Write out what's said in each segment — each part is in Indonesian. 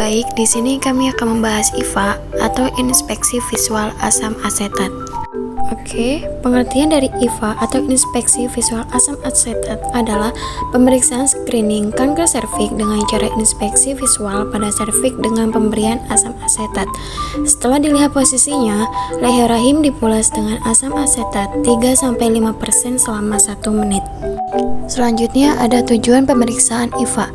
Baik, di sini kami akan membahas IVA atau inspeksi visual asam asetat. Oke, pengertian dari IVA atau inspeksi visual asam asetat adalah pemeriksaan screening kanker serviks dengan cara inspeksi visual pada serviks dengan pemberian asam asetat. Setelah dilihat posisinya, leher rahim dipulas dengan asam asetat 3-5% selama 1 menit. Selanjutnya ada tujuan pemeriksaan IVA.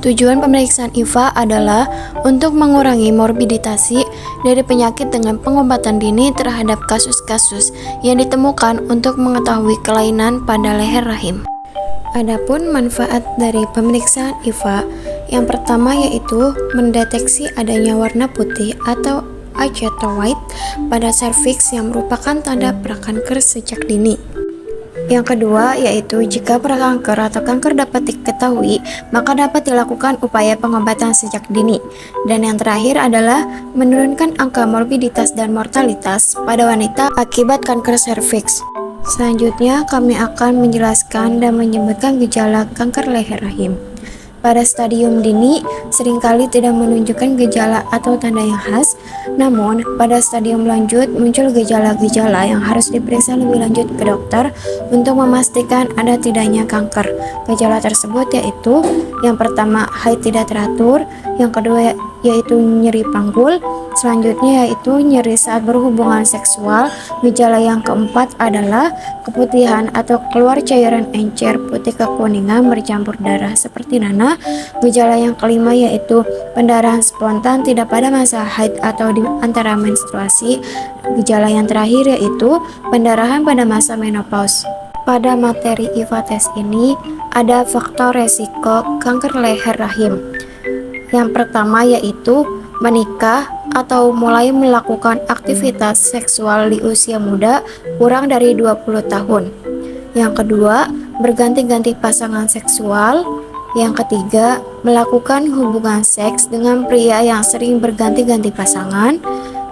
Tujuan pemeriksaan IVA adalah untuk mengurangi morbiditas dari penyakit dengan pengobatan dini terhadap kasus-kasus yang ditemukan untuk mengetahui kelainan pada leher rahim. Adapun manfaat dari pemeriksaan IVA, yang pertama yaitu mendeteksi adanya warna putih atau acetoacetate pada serviks yang merupakan tanda prakanker sejak dini. Yang kedua yaitu jika prakanker atau kanker dapat diketahui, maka dapat dilakukan upaya pengobatan sejak dini. Dan yang terakhir adalah menurunkan angka morbiditas dan mortalitas pada wanita akibat kanker serviks. Selanjutnya kami akan menjelaskan dan menyebutkan gejala kanker leher rahim. Pada stadium dini, seringkali tidak menunjukkan gejala atau tanda yang khas, namun pada stadium lanjut muncul gejala-gejala yang harus diperiksa lebih lanjut ke dokter untuk memastikan ada tidaknya kanker. Gejala tersebut yaitu yang pertama haid tidak teratur, yang kedua yaitu nyeri panggul, selanjutnya yaitu nyeri saat berhubungan seksual, gejala yang keempat adalah keputihan atau keluar cairan encer putih kekuningan bercampur darah seperti nanah, gejala yang kelima yaitu pendarahan spontan tidak pada masa haid atau di antara menstruasi, gejala yang terakhir yaitu pendarahan pada masa menopause. Pada materi IVA tes ini ada faktor resiko kanker leher rahim. Yang pertama yaitu menikah atau mulai melakukan aktivitas seksual di usia muda kurang dari 20 tahun. Yang kedua, berganti-ganti pasangan seksual. Yang ketiga, melakukan hubungan seks dengan pria yang sering berganti-ganti pasangan.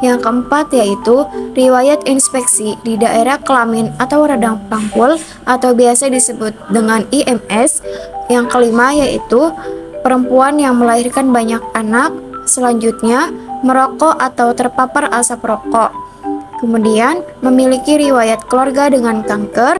Yang keempat yaitu riwayat inspeksi di daerah kelamin atau radang panggul atau biasa disebut dengan IMS. Yang kelima yaitu perempuan yang melahirkan banyak anak. Selanjutnya, merokok atau terpapar asap rokok. Kemudian, memiliki riwayat keluarga dengan kanker.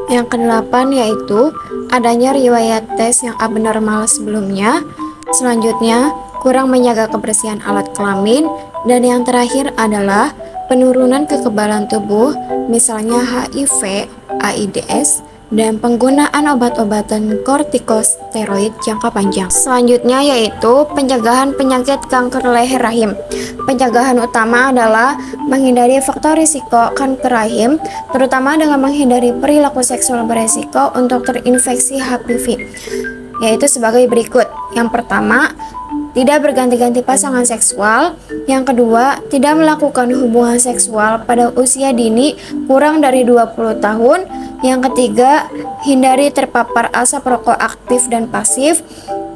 Yang kedelapan yaitu adanya riwayat tes yang abnormal sebelumnya. Selanjutnya, kurang menjaga kebersihan alat kelamin. Dan yang terakhir adalah penurunan kekebalan tubuh, misalnya HIV, AIDS, dan penggunaan obat-obatan kortikosteroid jangka panjang. Selanjutnya yaitu pencegahan penyakit kanker leher rahim. Pencegahan utama adalah menghindari faktor risiko kanker rahim, terutama dengan menghindari perilaku seksual beresiko untuk terinfeksi HPV, yaitu sebagai berikut. Yang pertama, tidak berganti-ganti pasangan seksual. Yang kedua, tidak melakukan hubungan seksual pada usia dini kurang dari 20 tahun. Yang ketiga, hindari terpapar asap rokok aktif dan pasif.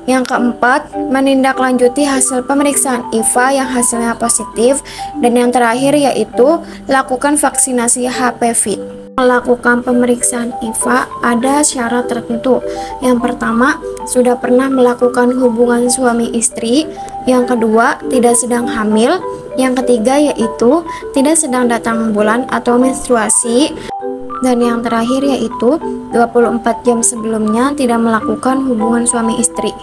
Yang keempat, menindaklanjuti hasil pemeriksaan IVA yang hasilnya positif. Dan yang terakhir yaitu lakukan vaksinasi HPV. Melakukan pemeriksaan IVA ada syarat tertentu. Yang pertama, sudah pernah melakukan hubungan suami istri. Yang kedua, tidak sedang hamil. Yang ketiga yaitu tidak sedang datang bulan atau menstruasi. Dan yang terakhir yaitu 24 jam sebelumnya tidak melakukan hubungan suami istri.